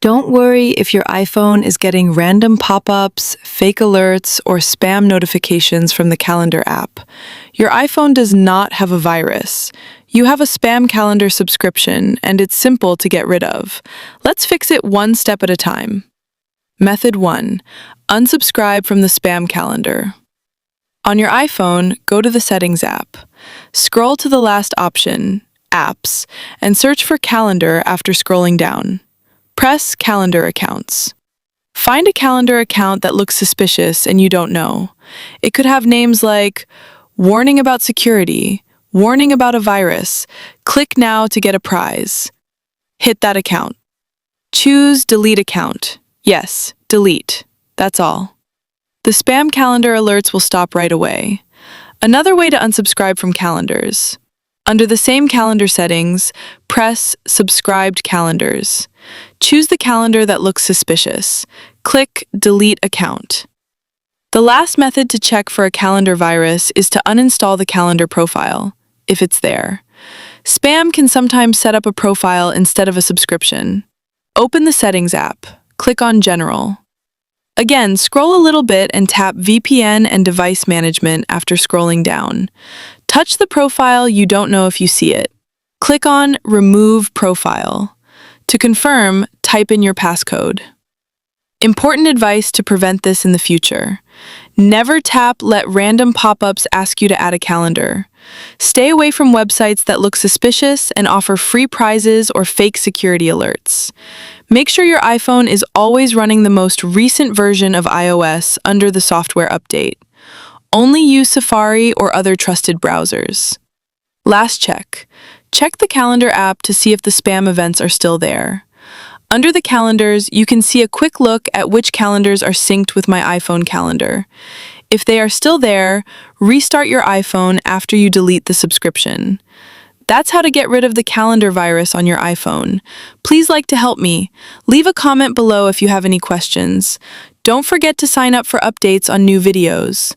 Don't worry if your iPhone is getting random pop-ups, fake alerts, or spam notifications from the calendar app. Your iPhone does not have a virus. You have a spam calendar subscription, and it's simple to get rid of. Let's fix it one step at a time. Method 1. Unsubscribe from the spam calendar. On your iPhone, go to the Settings app. Scroll to the last option, Apps, and search for Calendar after scrolling down. Press Calendar Accounts. Find a calendar account that looks suspicious and you don't know. It could have names like Warning about Security, Warning about a Virus, Click Now to get a prize. Hit that account. Choose Delete Account. Yes, delete. That's all. The spam calendar alerts will stop right away. Another way to unsubscribe from calendars. Under the same calendar settings, press Subscribed Calendars. Choose the calendar that looks suspicious. Click Delete Account. The last method to check for a calendar virus is to uninstall the calendar profile, if it's there. Spam can sometimes set up a profile instead of a subscription. Open the Settings app. Click on General. Again, scroll a little bit and tap VPN and Device Management after scrolling down. Touch the profile you don't know if you see it. Click on Remove Profile. To confirm, type in your passcode. Important advice to prevent this in the future. Never let random pop-ups ask you to add a calendar. Stay away from websites that look suspicious and offer free prizes or fake security alerts. Make sure your iPhone is always running the most recent version of iOS under the software update. Only use Safari or other trusted browsers. Last check. Check the calendar app to see if the spam events are still there. Under the calendars, you can see a quick look at which calendars are synced with my iPhone calendar. If they are still there, restart your iPhone after you delete the subscription. That's how to get rid of the calendar virus on your iPhone. Please like to help me. Leave a comment below if you have any questions. Don't forget to sign up for updates on new videos.